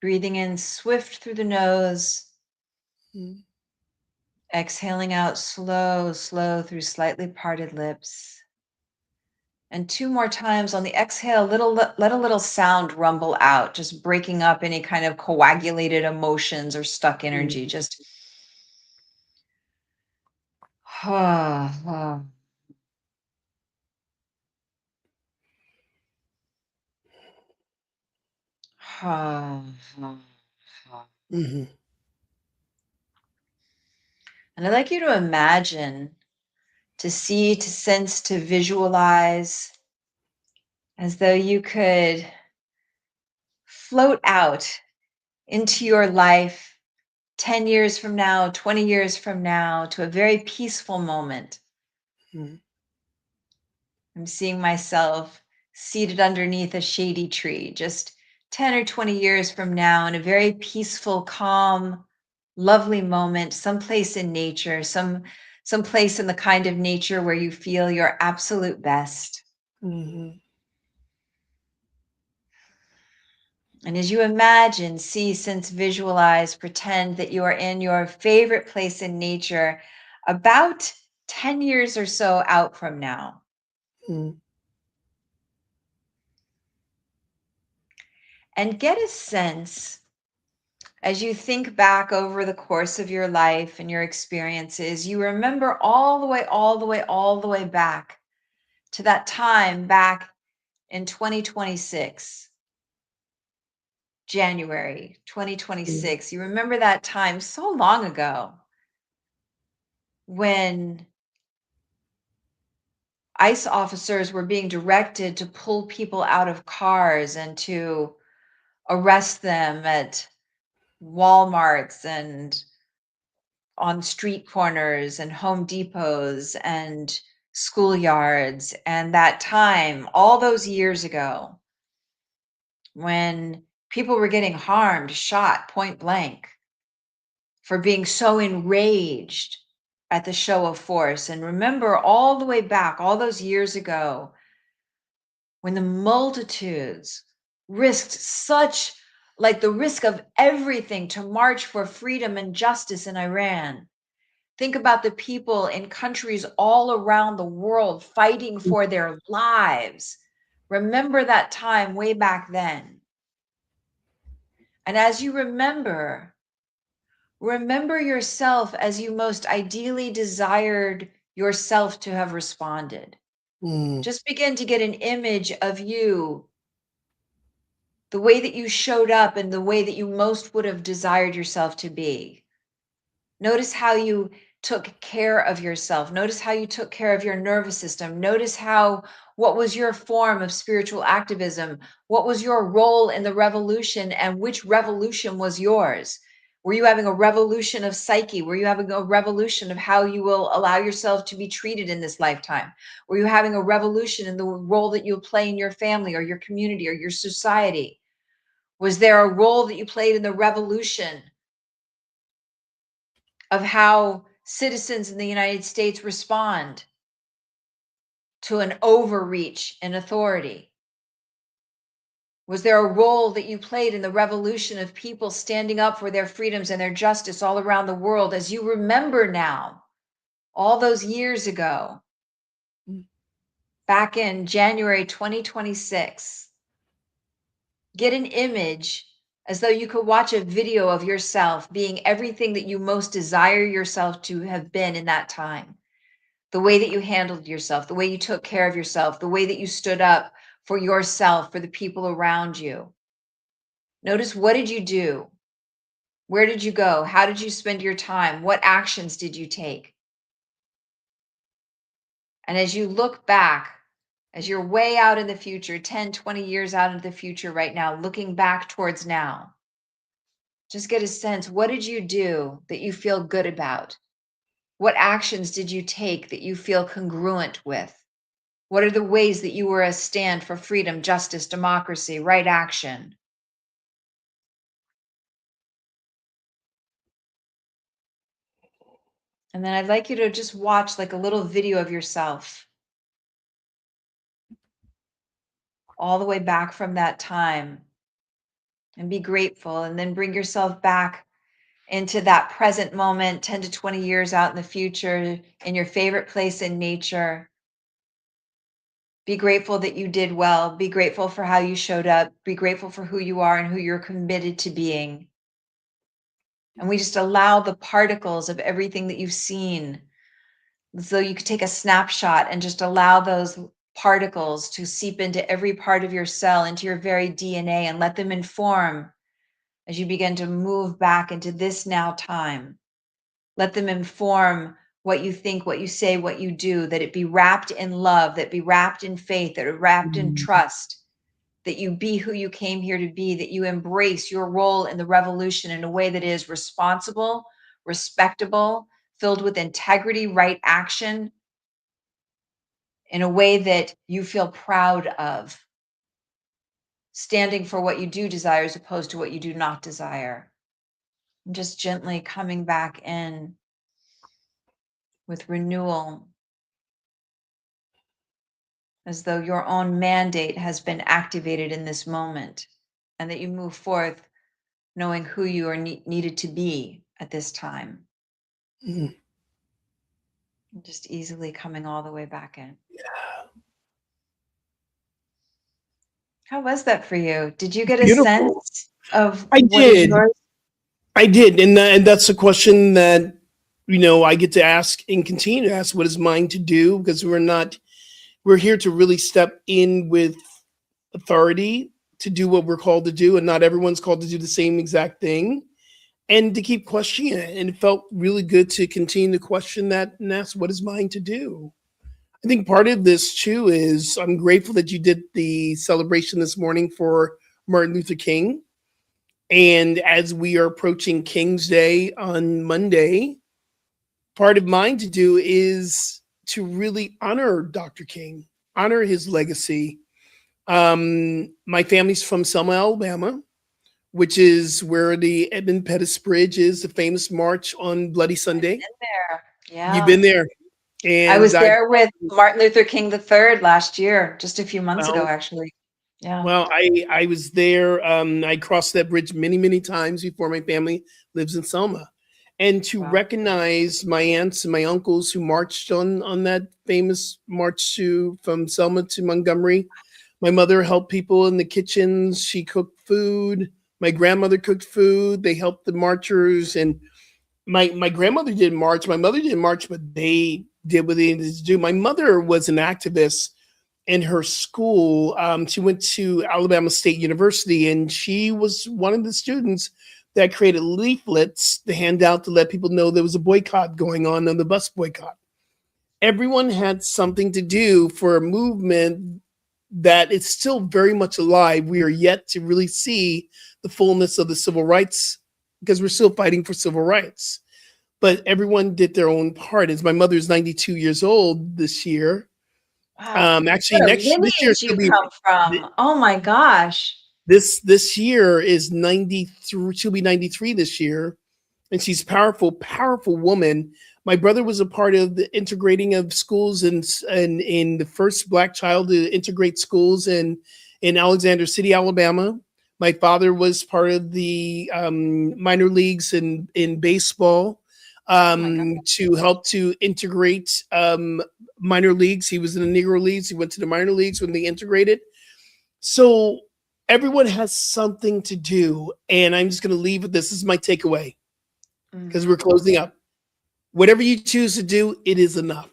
B: Breathing in swift through the nose,
C: Mhm.
B: exhaling out slow, slow through slightly parted lips. And two more times on the exhale, let a little sound rumble out, just breaking up any kind of coagulated emotions or stuck energy. Just
C: Mhm.
B: and I'd like you to imagine, to see, to sense, to visualize as though you could float out into your life 10 years from now, 20 years from now, to a very peaceful moment.
C: Mhm.
B: I'm seeing myself seated underneath a shady tree, just 10 or 20 years from now, in a very peaceful, calm, lovely moment, someplace in nature, some place in the kind of nature where you feel your absolute best.
C: Mhm.
B: And as you imagine, see, sense, visualize, pretend that you are in your favorite place in nature about 10 years or so out from now.
C: Mhm.
B: And get a sense, as you think back over the course of your life and your experiences, you remember all the way, all the way, all the way back to that time back in 2026, January
C: Mhm.
B: 2026. You remember that time so long ago when ICE officers were being directed to pull people out of cars and to arrest them at Walmarts and on street corners and Home Depots and schoolyards. And that time, all those years ago, when people were getting harmed, shot point blank for being so enraged at the show of force. And remember all the way back, all those years ago, when the multitudes risked such, like the risk of everything, to march for freedom and justice in Iran. Think about the people in countries all around the world fighting for their lives. Remember that time way back then. And as you remember yourself as you most ideally desired yourself to have responded.
C: Mhm.
B: Just begin to get an image of you, the way that you showed up and the way that you most would have desired yourself to be. Notice how you took care of yourself. Notice how you took care of your nervous system. Notice what was your form of spiritual activism? What was your role in the revolution, and which revolution was yours? Were you having a revolution of psyche? Were you having a revolution of how you will allow yourself to be treated in this lifetime? Were you having a revolution in the role that you'll play in your family or your community or your society? Was there a role that you played in the revolution of how citizens in the United States respond to an overreach in authority? Was there a role that you played in the revolution of people standing up for their freedoms and their justice all around the world? As you remember now, all those years ago, back in January 2026, get an image as though you could watch a video of yourself being everything that you most desire yourself to have been in that time. The way that you handled yourself, the way you took care of yourself, the way that you stood up for yourself, for the people around you. Notice, what did you do? Where did you go? How did you spend your time? What actions did you take? And as you look back, as you're way out in the future, 10, 20 years out into the future right now, looking back towards now, just get a sense, what did you do that you feel good about? What actions did you take that you feel congruent with? What are the ways that you were a stand for freedom, justice, democracy, right action? And then I'd like you to just watch like a little video of yourself all the way back from that time, and be grateful, and then bring yourself back into that present moment, 10 to 20 years out in the future, in your favorite place in nature. Be grateful that you did well. Be grateful for how you showed up. Be grateful for who you are and who you're committed to being. And we just allow the particles of everything that you've seen, so you could take a snapshot and just allow those particles to seep into every part of your cell, into your very DNA, and let them inform as you begin to move back into this now time. Let them inform what you think, what you say, what you do, that it be wrapped in love, that it be wrapped in faith, that it wrapped in trust, that you be who you came here to be, that you embrace your role in the revolution in a way that is responsible, respectable, filled with integrity, right action, in a way that you feel proud of, standing for what you do desire as opposed to what you do not desire. And just gently coming back in with renewal, as though your own mandate has been activated in this moment, and that you move forth knowing who you are needed to be at this time.
C: Mhm.
B: Just easily coming all the way back in. How was that for you? Did you get a
C: Beautiful.
B: sense of
C: I
B: what is
C: did.
B: yours?
C: I did, and that's a question that I get to ask and continue to ask. What is mine to do? Because we're here to really step in with authority to do what we're called to do, and not everyone's called to do the same exact thing, and to keep questioning it. And it felt really good to continue to question that and ask, what is mine to do? I think part of this too is I'm grateful that you did the celebration this morning for Martin Luther King. And as we are approaching King's Day on Monday, part of mine to do is to really honor Dr. King, honor his legacy. My family's from Selma, Alabama, which is where the Edmund Pettus Bridge is, the famous march on Bloody Sunday.
B: There. Yeah.
C: You've been there. And
B: I was there with Martin Luther King III last year, just a few months ago, actually. Yeah.
C: Well, I was there. I crossed that bridge many, many times before. My family lives in Selma. And to recognize my aunts and my uncles who marched on that famous march from Selma to Montgomery. My mother helped people in the kitchens. She cooked food. My grandmother cooked food. They helped the marchers. And my grandmother didn't march. My mother didn't march, but they did what they needed to do. My mother was an activist in her school. She went to Alabama State University, and she was one of the students that created leaflets to hand out to let people know there was a boycott going on the bus boycott. Everyone had something to do for a movement that is still very much alive. We are yet to really see the fullness of the civil rights because we're still fighting for civil rights. But everyone did their own part. As my mother's 92 years old this year.
B: Wow.
C: Actually,
B: What a
C: this year
B: lineage you come from. Oh my gosh.
C: this year is 93. She'll be 93 this year, and she's powerful woman. My brother was a part of the integrating of schools and in the first Black child to integrate schools in Alexander City, Alabama. My father was part of the minor leagues in baseball to help to integrate minor leagues. He was in the Negro Leagues. He went to the minor leagues when they integrated. So everyone has something to do, and I'm just going to leave with this. This is my takeaway because we're closing up. Whatever you choose to do, it is enough.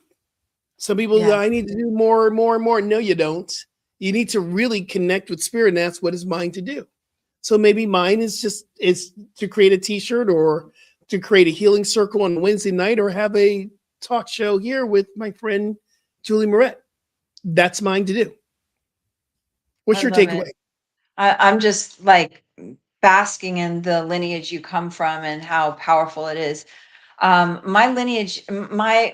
C: Some people say, I need to do more and more and more. No, you don't. You need to really connect with spirit, and that's what is mine to do. So maybe mine is to create a t-shirt or to create a healing circle on Wednesday night or have a talk show here with my friend Julie Moret. That's mine to do. What's your takeaway?
B: I'm just like basking in the lineage you come from and how powerful it is. My lineage, my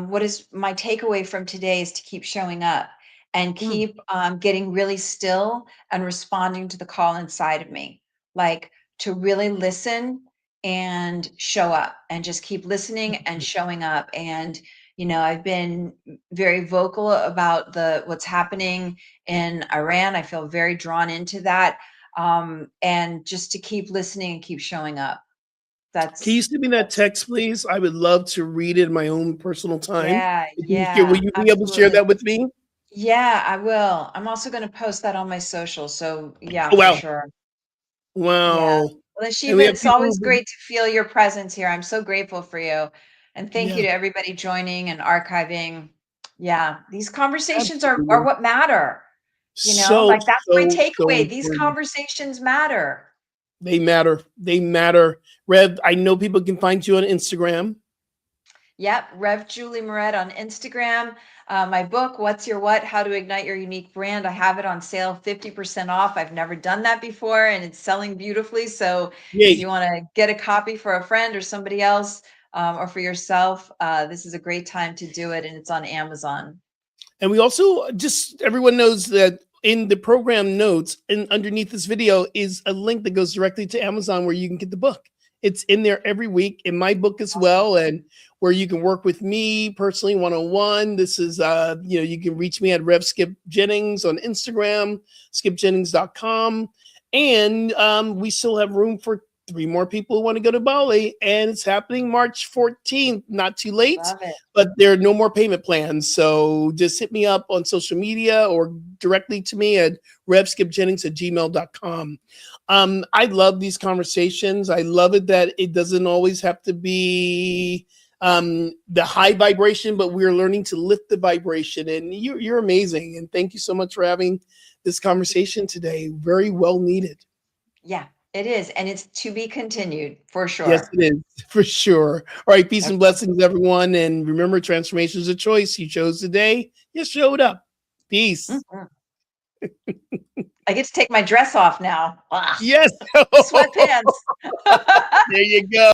B: what is my takeaway from today is to keep showing up and keep getting really still and responding to the call inside of me, like to really listen and show up and just keep listening and showing up. And I've been very vocal about what's happening in Iran. I feel very drawn into that, and just to keep listening and keep showing up.
C: Can you send me that text, please? I would love to read it in my own personal time.
B: Yeah.
C: Will you be able to share that with me?
B: Yeah, I will. I'm also going to post that on my social. So yeah,
C: Oh, wow.
B: for sure.
C: Wow.
B: Yeah. Well, Shiva, it's always great to feel your presence here. I'm so grateful for you. And thank you to everybody joining and archiving. Yeah, these conversations are what matter. Like that's my takeaway. These conversations matter.
C: They matter. They matter. Rev, I know people can find you on Instagram.
B: Yep, Rev Julie Moret on Instagram. My book, What's Your What? How to Ignite Your Unique Brand. I have it on sale, 50% off. I've never done that before, and it's selling beautifully. So if you want to get a copy for a friend or somebody else, or for yourself, this is a great time to do it, and it's on Amazon.
C: And we also everyone knows that in the program notes and underneath this video is a link that goes directly to Amazon where you can get the book. It's in there every week in my book as well, and where you can work with me personally one-on-one. This is, you can reach me at Rev Skip Jennings on Instagram, skipjennings.com. And we still have room for 3 more people who want to go to Bali, and it's happening March 14th. Not too late, but there are no more payment plans. So just hit me up on social media or directly to me at revskipjennings@gmail.com. I love these conversations. I love it that it doesn't always have to be the high vibration, but we're learning to lift the vibration. And you're amazing. And thank you so much for having this conversation today. Very well needed.
B: Yeah, it is. And it's to be continued for sure.
C: Yes, it is for sure. All right. Peace and blessings, everyone. And remember, transformation is a choice. You chose today. You showed up. Peace.
B: I get to take my dress off now.
C: Yes.
B: Sweatpants.
C: There you go.